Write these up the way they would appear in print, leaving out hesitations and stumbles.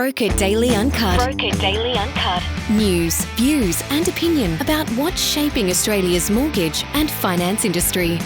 Broker Daily Uncut. Broker Daily Uncut. News, views and opinion about what's shaping Australia's mortgage and finance industry.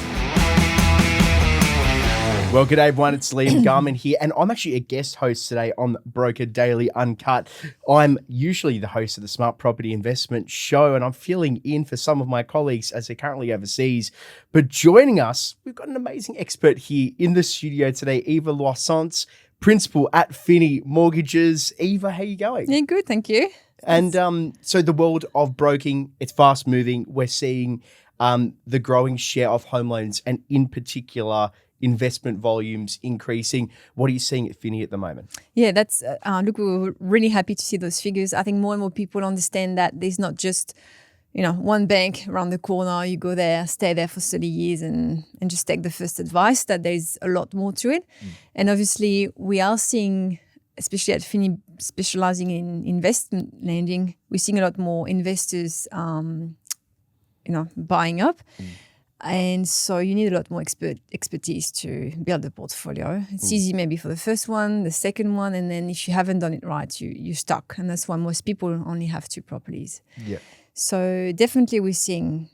Well, g'day everyone, it's Liam Garman here, and I'm actually a guest host today on Broker Daily Uncut. I'm usually the host of the Smart Property Investment Show, and I'm filling in for some of my colleagues as they're currently overseas. But joining us, we've got an amazing expert here in the studio today, Eva Loisance, principal at Finni Mortgages. Eva, how you going? Yeah, good, thank you. And so the world of broking, it's fast moving. We're seeing the growing share of home loans and in particular investment volumes increasing. What are you seeing at Finni at the moment? Yeah, that's look, we were really happy to see those figures. I think more and more people understand that there's not just, one bank around the corner. You go there, stay there for 30 years and just take the first advice, that there's a lot more to it. And obviously we are seeing, especially at Finni specialising in investment lending, we're seeing a lot more investors, buying up. And so you need a lot more expertise to build a portfolio. It's easy maybe for the first one, the second one, and then if you haven't done it right, you're stuck. And that's why most people only have 2 properties. Yeah. So definitely we're seeing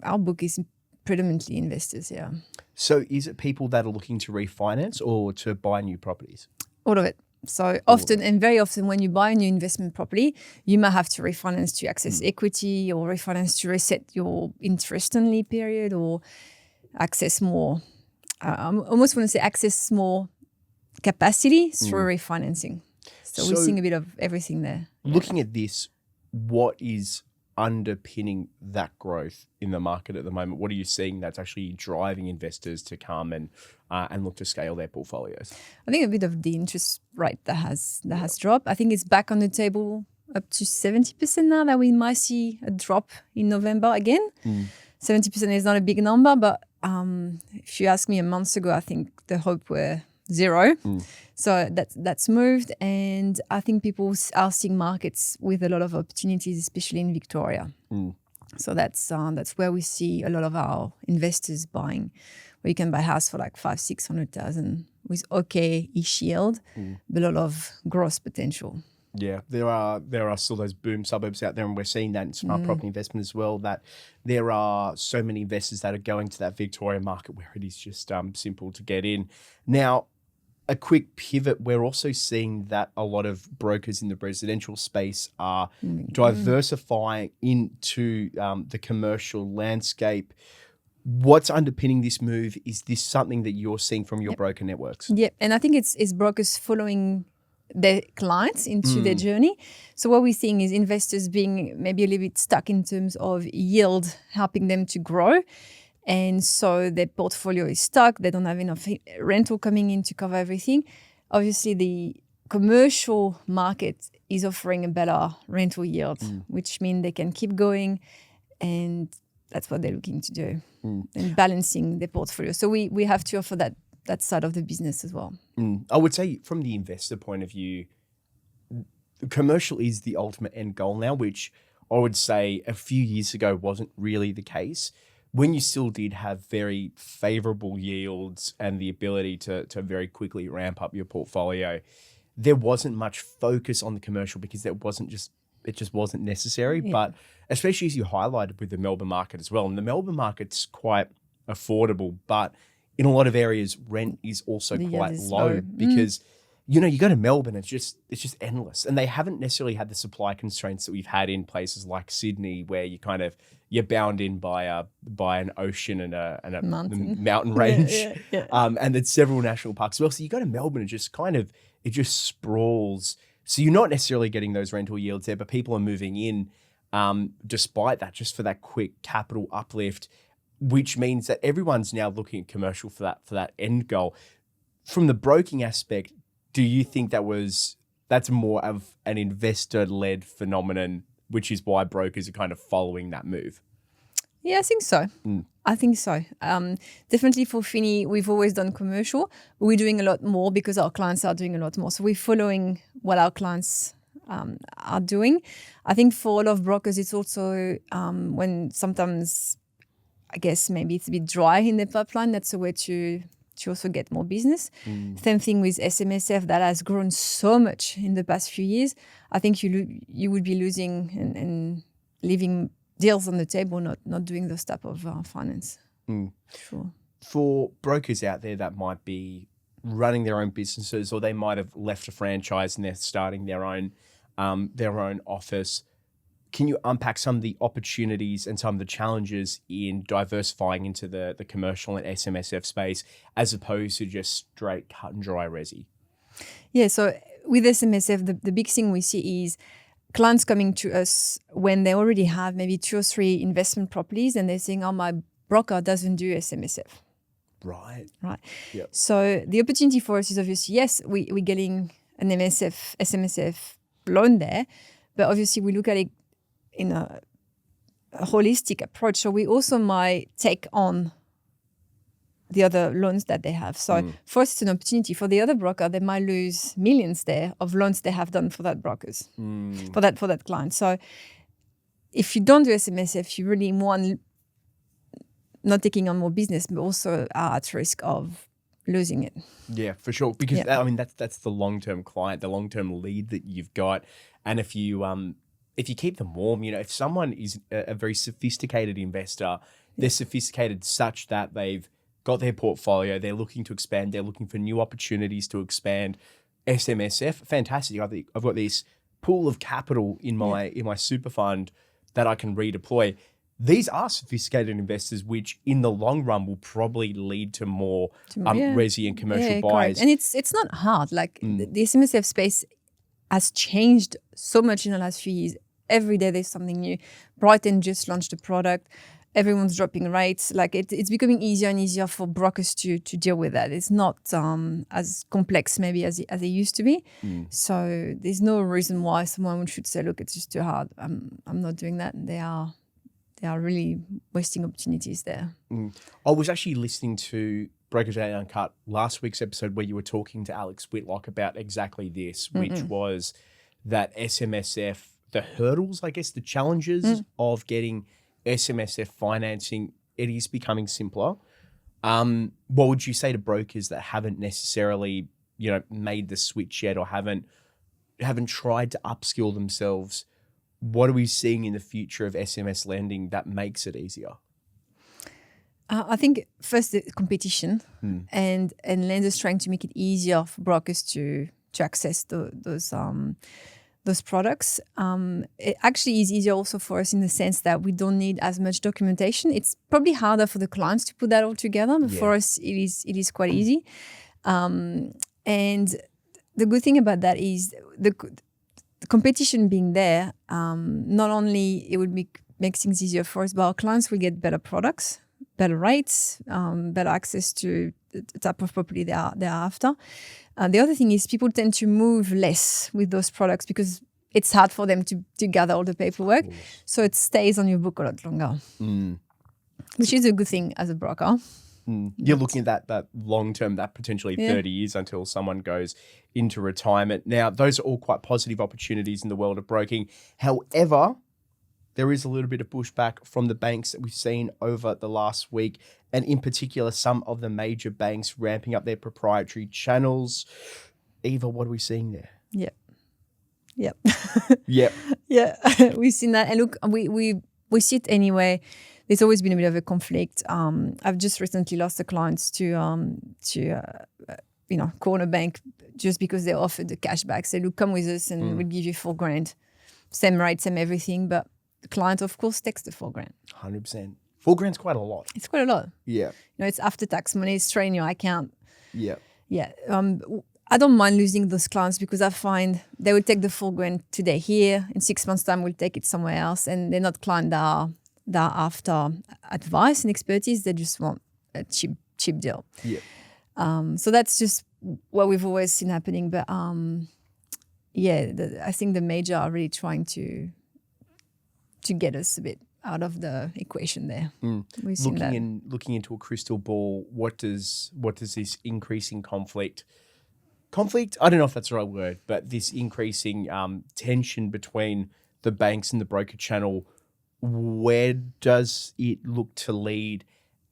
our book is predominantly investors, yeah. So is it people that are looking to refinance or to buy new properties? All of it. So often, and very often, when you buy a new investment property, you might have to refinance to access equity or refinance to reset your interest-only period or access more, I almost want to say access more capacity through refinancing. So we're seeing a bit of everything there. Looking at this, what is underpinning that growth in the market at the moment? What are you seeing that's actually driving investors to come and look to scale their portfolios? I think a bit of the interest rate that has dropped. I think it's back on the table up to 70% now, that we might see a drop in November again. 70% is not a big number, but if you ask me a month ago, I think the hope were 0. So that's moved, and I think people are seeing markets with a lot of opportunities, especially in Victoria. So that's where we see a lot of our investors buying, where you can buy a house for like 500,000-600,000 with okay-ish yield, but a lot of growth potential. Yeah, there are still those boom suburbs out there, and we're seeing that in smart property investment as well, that there are so many investors that are going to that Victoria market where it is just simple to get in. Now, a quick pivot, we're also seeing that a lot of brokers in the residential space are diversifying into the commercial landscape. What's underpinning this move? Is this something that you're seeing from your broker networks? Yeah, and I think it's brokers following their clients into their journey. So what we're seeing is investors being maybe a little bit stuck in terms of yield, helping them to grow. And so their portfolio is stuck. They don't have enough rental coming in to cover everything. Obviously, the commercial market is offering a better rental yield, which means they can keep going. And that's what they're looking to do, and balancing their portfolio. So we have to offer that side of the business as well. I would say from the investor point of view, commercial is the ultimate end goal now, which I would say a few years ago wasn't really the case. When you still did have very favorable yields and the ability to very quickly ramp up your portfolio, there wasn't much focus on the commercial because it just wasn't necessary. Yeah. But especially as you highlighted with the Melbourne market as well, and the Melbourne market's quite affordable, but in a lot of areas, rent is also quite low because you go to Melbourne, it's just endless, and they haven't necessarily had the supply constraints that we've had in places like Sydney, where you're bound in by an ocean and a mountain range, and there's several national parks as well. So you go to Melbourne, it just sprawls. So you're not necessarily getting those rental yields there, but people are moving in despite that, just for that quick capital uplift, which means that everyone's now looking at commercial for that end goal. From the broking aspect, do you think that's more of an investor-led phenomenon, which is why brokers are kind of following that move? Yeah, I think so. I think so. Definitely for Finni, we've always done commercial, but we're doing a lot more because our clients are doing a lot more. So we're following what our clients are doing. I think for all of brokers, it's also when sometimes, I guess maybe it's a bit dry in the pipeline, that's a way to to also get more business. Same thing with SMSF that has grown so much in the past few years. I think you would be losing and leaving deals on the table, not doing those type of finance. Sure. For brokers out there that might be running their own businesses, or they might have left a franchise and they're starting their own office, can you unpack some of the opportunities and some of the challenges in diversifying into the commercial and SMSF space as opposed to just straight cut and dry resi? Yeah, so with SMSF, the big thing we see is clients coming to us when they already have maybe 2 or 3 investment properties and they're saying, oh, my broker doesn't do SMSF. Right. Yep. So the opportunity for us is obviously, yes, we're getting an SMSF loan there, but obviously we look at it in a holistic approach. So we also might take on the other loans that they have. So for us, it's an opportunity. For the other broker, they might lose millions there of loans they have done for that brokers, for that client. So if you don't do SMSF, you really not taking on more business, but also are at risk of losing it. Yeah, for sure. Because I mean, that's the long-term client, the long-term lead that you've got. And if you keep them warm, if someone is a very sophisticated investor, they're sophisticated such that they've got their portfolio, they're looking to expand, they're looking for new opportunities to expand. SMSF, fantastic. I think I've got this pool of capital in my super fund that I can redeploy. These are sophisticated investors, which in the long run will probably lead to more resi and commercial buyers. Correct. And it's not hard. Like the SMSF space has changed so much in the last few years. Every day there's something new. Brighton just launched a product. Everyone's dropping rates. Like it's becoming easier and easier for brokers to deal with that. It's not as complex maybe as it used to be. So there's no reason why someone should say, look, it's just too hard. I'm not doing that. They are really wasting opportunities there. I was actually listening to Broker Daily Uncut last week's episode where you were talking to Alex Whitlock about exactly this, which was that SMSF, the hurdles, I guess, the challenges of getting SMSF financing, it is becoming simpler. What would you say to brokers that haven't necessarily, made the switch yet or haven't tried to upskill themselves? What are we seeing in the future of SMS lending that makes it easier? I think first the competition and lenders trying to make it easier for brokers to access those products. It actually is easier also for us in the sense that we don't need as much documentation. It's probably harder for the clients to put that all together, but for us it is quite easy. And the good thing about that is the competition being there, not only it would make things easier for us, but our clients will get better products, better rates, better access to the type of property they are after. The other thing is people tend to move less with those products because it's hard for them to gather all the paperwork. So it stays on your book a lot longer, which is a good thing as a broker. You're looking at that long term, that potentially 30 years until someone goes into retirement. Now, those are all quite positive opportunities in the world of broking. However, there is a little bit of pushback from the banks that we've seen over the last week, and in particular, some of the major banks ramping up their proprietary channels. Eva, what are we seeing there? Yep. Yep. Yeah, we've seen that. And look, we see it anyway. There's always been a bit of a conflict. I've just recently lost a client to corner bank just because they offered the cashback. Say, look, come with us and we'll give you $4,000. Same rate, same everything. But the client, of course, takes the $4,000. 100%. $4,000's quite a lot. It's quite a lot. Yeah. It's after tax money. It's straight in your account. Yeah. Yeah. I don't mind losing those clients because I find they will take the $4,000 today here. In 6 months' time, we'll take it somewhere else. And they're not clients that are after advice and expertise. They just want a cheap deal. Yeah. So that's just what we've always seen happening. But I think the major are really trying to get us a bit out of the equation there. We've seen that. Looking into a crystal ball, what does this increasing conflict? I don't know if that's the right word, but this increasing tension between the banks and the broker channel, where does it look to lead?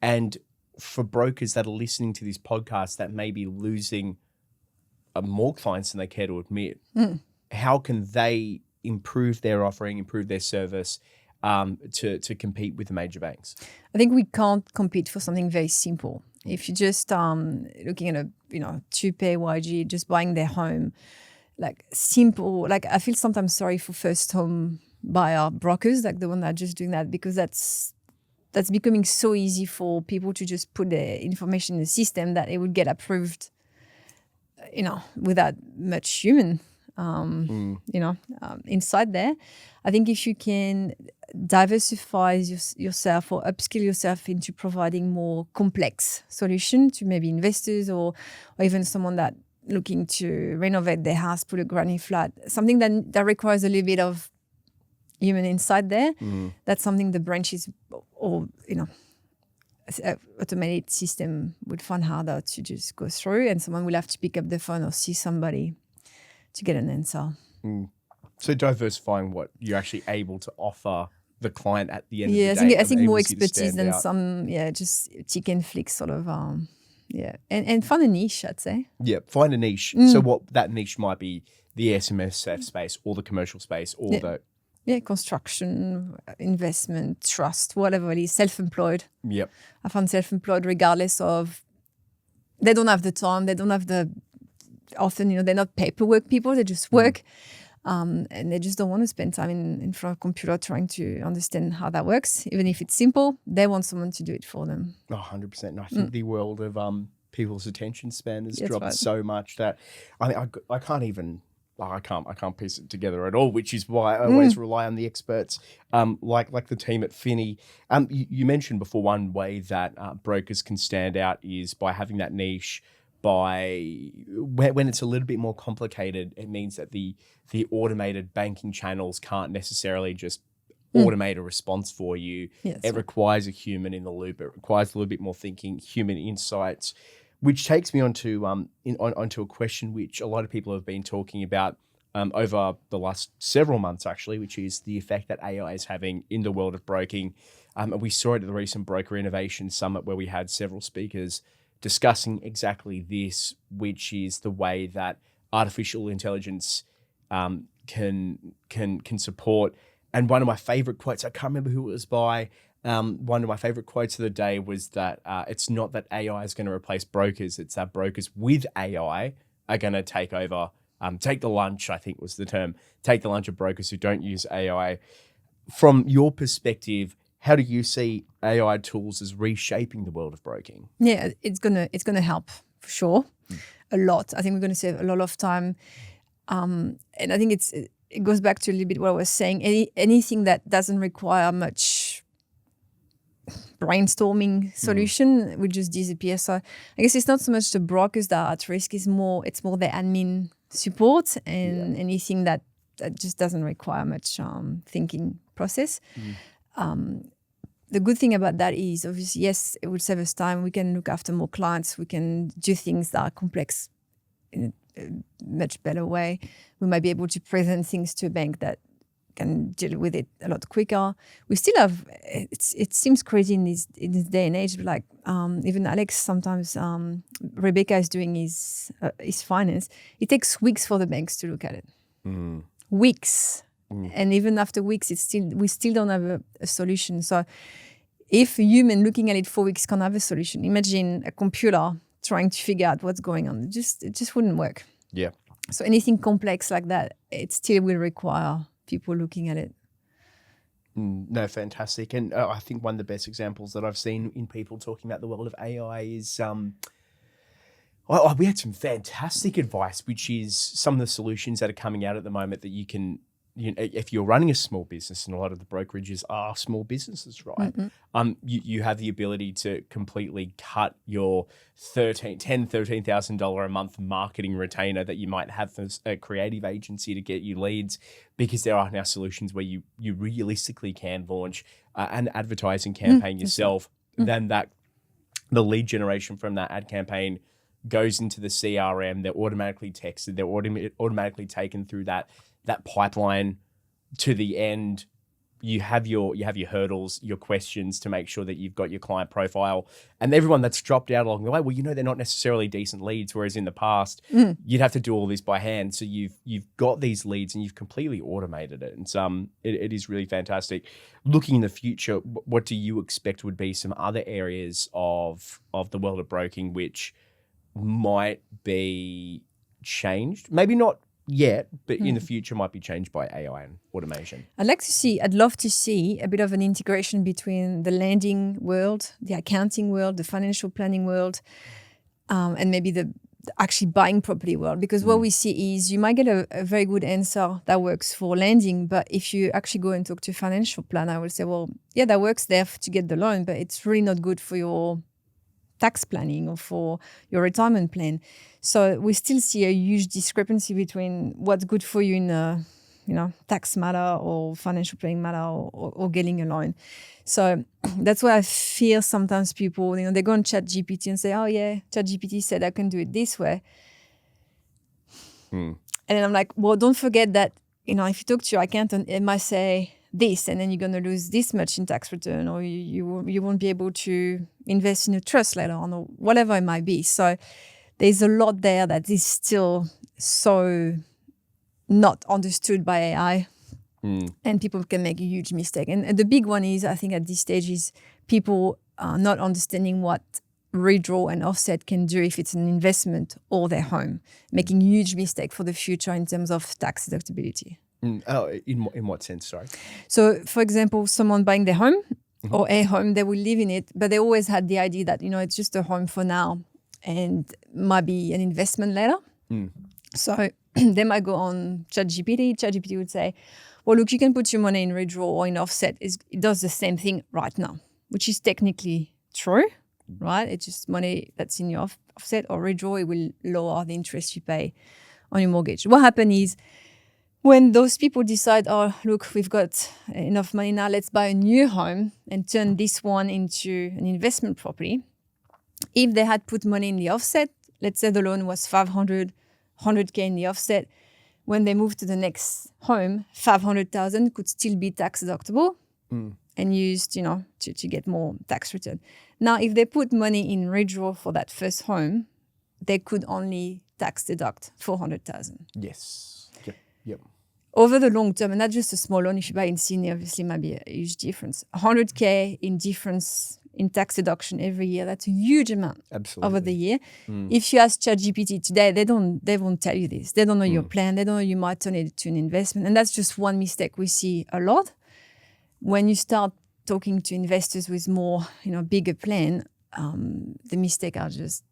And for brokers that are listening to this podcast that may be losing more clients than they care to admit, how can they improve their offering, improve their service to compete with the major banks? I think we can't compete for something very simple. If you're just looking at a 2-pay YG, just buying their home, like simple, like I feel sometimes sorry for first home buyer brokers, like the one that are just doing that, because that's becoming so easy for people to just put their information in the system that it would get approved, without much human, inside there. I think if you can diversify yourself or upskill yourself into providing more complex solution to maybe investors or even someone that looking to renovate their house, put a granny flat, something that requires a little bit of human inside there. That's something the branches or automated system would find harder to just go through, and someone will have to pick up the phone or see somebody to get an answer. So diversifying what you're actually able to offer the client at the end of the day. I think more expertise than some, just tick and flick sort of, and find a niche, I'd say. Yeah, find a niche. So what that niche might be the SMSF space or the commercial space or the... Yeah, construction, investment, trust, whatever it is, self-employed. Yep. I found self-employed regardless of, they don't have the time, they don't have often, they're not paperwork people, they just work. And they just don't want to spend time in front of a computer trying to understand how that works. Even if it's simple, they want someone to do it for them. 100%. And I think the world of people's attention span has dropped so much that I can't even... I can't piece it together at all, which is why I always rely on the experts, like the team at Finni. You mentioned before one way that brokers can stand out is by having that niche. When it's a little bit more complicated, it means that the automated banking channels can't necessarily just automate a response for you. Yes. It requires a human in the loop. It requires a little bit more thinking, human insights. Which takes me onto a question which a lot of people have been talking about over the last several months, actually, which is the effect that AI is having in the world of broking. And we saw it at the recent Broker Innovation Summit where we had several speakers discussing exactly this, which is the way that artificial intelligence can support. And one of my favorite quotes, I can't remember who it was by. One of my favorite quotes of the day was that it's not that AI is going to replace brokers. It's that brokers with AI are going to take over, take the lunch, I think was the term, take the lunch of brokers who don't use AI. From your perspective, how do you see AI tools as reshaping the world of broking? Yeah, it's gonna help for sure, a lot. I think we're going to save a lot of time, and I think it goes back to a little bit what I was saying. Anything that doesn't require much brainstorming solution would just disappear. So I guess it's not so much the brokers that are at risk; it's more the admin support and anything that just doesn't require much thinking process. The good thing about that is obviously, yes, it will save us time. We can look after more clients. We can do things that are complex in a much better way. We might be able to present things to a bank that can deal with it a lot quicker. We still have, it seems crazy in this day and age, but like even Alex sometimes, Rebecca is doing his finance. It takes weeks for the banks to look at it. Weeks. And even after weeks, we still don't have a solution. So if a human looking at it for weeks can't have a solution, imagine a computer trying to figure out what's going on. It just wouldn't work. Yeah. So anything complex like that, it still will require people looking at it. No, fantastic. And I think one of the best examples that I've seen in people talking about the world of AI is we had some fantastic advice, which is some of the solutions that are coming out at the moment that you can, if you're running a small business, and a lot of the brokerages are small businesses, right? You have the ability to completely cut your $13,000 a month marketing retainer that you might have for a creative agency to get you leads, because there are now solutions where you realistically can launch an advertising campaign yourself. Then the lead generation from that ad campaign goes into the CRM. They're automatically texted. They're automatically taken through that pipeline to the end you have your hurdles, your questions to make sure that you've got your client profile, and everyone that's dropped out along the way. Well, they're not necessarily decent leads, whereas in the past you'd have to do all this by hand. So you've got these leads and you've completely automated it, and it is really fantastic. Looking in the future, what do you expect would be some other areas of the world of broking which might be changed? Maybe not yet, but in the future might be changed by AI and automation. I'd love to see a bit of an integration between the lending world, the accounting world, the financial planning world, and maybe the actually buying property world. Because what we see is you might get a very good answer that works for lending, but if you actually go and talk to a financial planner, I will say, well, yeah, that works there to get the loan, but it's really not good for your tax planning or for your retirement plan. So we still see a huge discrepancy between what's good for you in a tax matter or financial planning matter or getting a loan. So that's why I fear sometimes people, they go on ChatGPT and say, oh yeah, ChatGPT said I can do it this way. And then I'm like, well, don't forget that, if you talk to your accountant, it might say this, and then you're going to lose this much in tax return, or you won't be able to invest in a trust later on, or whatever it might be. So there's a lot there that is still so not understood by AI, and people can make a huge mistake. And the big one is, I think at this stage, is people not understanding what redraw and offset can do if it's an investment or their home, making a huge mistake for the future in terms of tax deductibility. Oh, in what sense? Sorry. So, for example, someone buying their home or a home, they will live in it, but they always had the idea that, it's just a home for now and might be an investment later. So they might go on ChatGPT. ChatGPT would say, well, look, you can put your money in redraw or in offset. It does the same thing right now, which is technically true, right? It's just money that's in your offset or redraw. It will lower the interest you pay on your mortgage. What happens is, when those people decide, oh, look, we've got enough money now, let's buy a new home and turn this one into an investment property. If they had put money in the offset, let's say the loan was 500, 100K in the offset, when they move to the next home, 500,000 could still be tax deductible and used, to get more tax return. Now, if they put money in redraw for that first home, they could only tax deduct 400,000. Yes. Yep. Over the long term, and not just a small loan, if you buy in Sydney, obviously it might be a huge difference. 100K in difference in tax deduction every year, that's a huge amount. Absolutely. Over the year. If you ask ChatGPT today, they won't tell you this. They don't know your plan. They don't know you might turn it to an investment. And that's just one mistake we see a lot. When you start talking to investors with more, bigger plan, the mistakes are just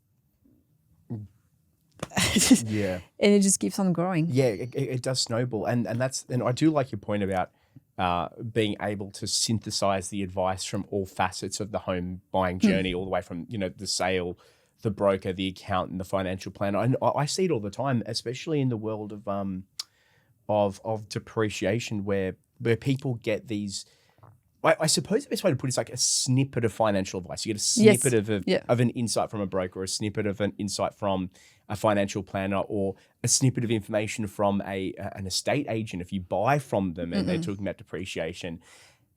yeah, and it just keeps on growing. Yeah, it does snowball, and I do like your point about being able to synthesize the advice from all facets of the home buying journey, all the way from the sale, the broker, the accountant, the financial planner. And I see it all the time, especially in the world of depreciation, where people get these. I suppose the best way to put it is like a snippet of financial advice. You get a snippet of an insight from a broker, or a snippet of an insight from a financial planner, or a snippet of information from an estate agent if you buy from them and they're talking about depreciation.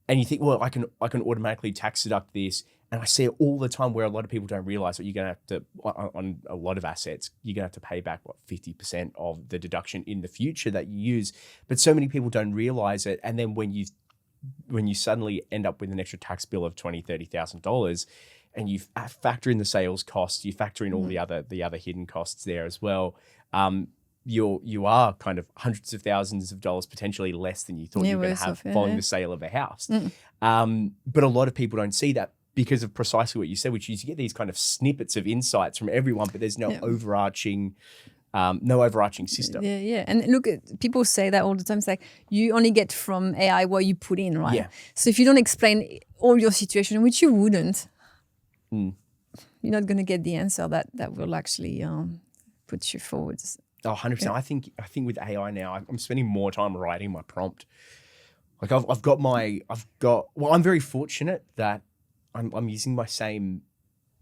And you think, well, I can automatically tax deduct this. And I see it all the time where a lot of people don't realize that you're going to have to, on a lot of assets, you're going to have to pay back 50% of the deduction in the future that you use. But so many people don't realize it. And then when you suddenly end up with an extra tax bill of $20,000, $30,000, and you factor in the sales costs, you factor in all the other hidden costs there as well, you are kind of hundreds of thousands of dollars potentially less than you thought you were going to have following the sale of a house. But a lot of people don't see that because of precisely what you said, which is you get these kind of snippets of insights from everyone, but there's no overarching system. Yeah. And look, people say that all the time. It's like you only get from AI what you put in, right? Yeah. So if you don't explain all your situation, which you wouldn't, you're not going to get the answer that will actually put you forward. Oh, 100%. Yeah. I think with AI now, I'm spending more time writing my prompt. Like I'm very fortunate that I'm using my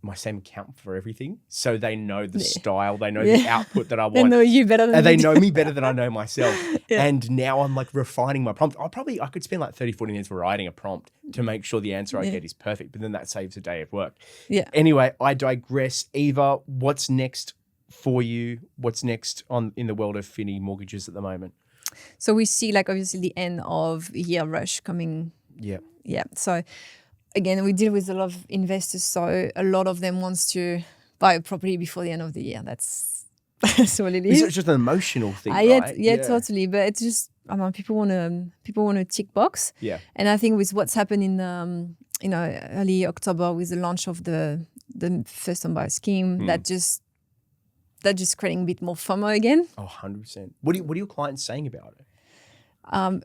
my same account for everything. So they know the style, they know the output that I want. They know you better than and me. they know me better than I know myself. Yeah. And now I'm like refining my prompt. I could spend like 30, 40 minutes writing a prompt to make sure the answer I get is perfect, but then that saves a day of work. Yeah. Anyway, I digress. Eva, what's next for you? What's next in the world of Finni Mortgages at the moment? So we see like obviously the end of year rush coming. Yeah. Yeah. So again, we deal with a lot of investors. So a lot of them wants to buy a property before the end of the year. That's what it is. It's just an emotional thing, Yeah, right? yeah, totally. But it's just, people want to tick box. Yeah. And I think with what's happened in early October with the launch of the first home buyer scheme, that just creating a bit more FOMO again. Oh, 100%. What are your clients saying about it?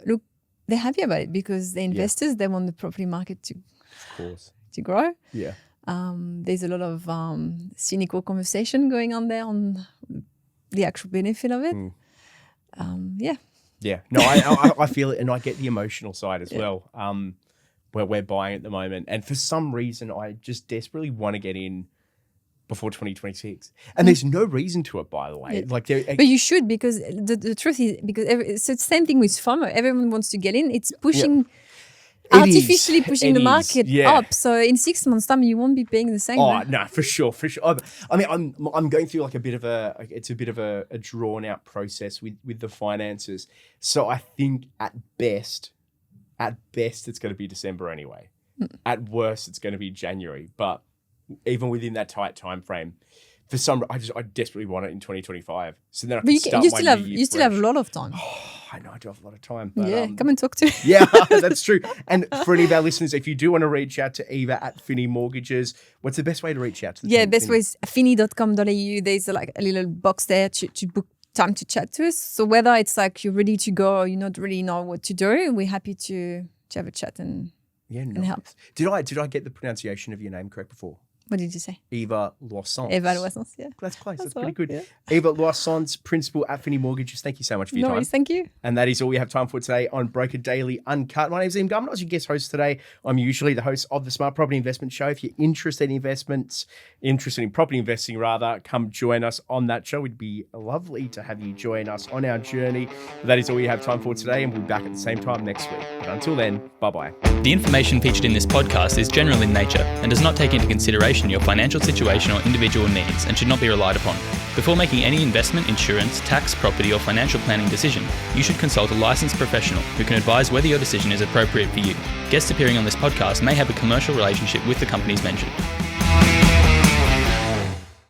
Look, they're happy about it because the investors, they want the property market to grow. Yeah. There's a lot of cynical conversation going on there on the actual benefit of it. Yeah. No, I feel it, and I get the emotional side as well. Where we're buying at the moment, and for some reason, I just desperately want to get in before 2026. And there's no reason to it, by the way. Yeah. But you should, because the truth is, because it's the same thing with FOMO. Everyone wants to get in. It's pushing, artificially pushing the market up. So in 6 months' time, you won't be paying the same. Oh, no, for sure. I mean, I'm going through like a bit of a drawn out process with the finances. So I think at best, it's going to be December anyway. At worst, it's going to be January. But even within that tight time frame, for some, I desperately want it in 2025. So then I can start my new year you still have a lot of time. Oh, I know I do have a lot of time. But, come and talk to me. Yeah, that's true. And for any of our listeners, if you do want to reach out to Eva at Finni Mortgages, what's the best way to reach out to them? Yeah, best way is finni.com.au. There's like a little box there to book time to chat to us. So whether it's like you're ready to go or you not really know what to do, we're happy to have a chat and help. Did I get the pronunciation of your name correct before? What did you say? Eva Loisance. Eva Loisance, yeah. That's close. That's right. pretty good. Yeah. Eva Loisance, Principal at Finni Mortgages. Thank you so much for your time. No worries, thank you. And that is all we have time for today on Broker Daily Uncut. My name is Liam Garman. I was your guest host today. I'm usually the host of the Smart Property Investment Show. If you're interested in property investing rather, come join us on that show. It'd be lovely to have you join us on our journey. But that is all we have time for today, and we'll be back at the same time next week. But until then, bye-bye. The information featured in this podcast is general in nature and does not take into consideration your financial situation or individual needs and should not be relied upon. Before making any investment, insurance, tax, property or financial planning decision, you should consult a licensed professional who can advise whether your decision is appropriate for you. Guests appearing on this podcast may have a commercial relationship with the companies mentioned.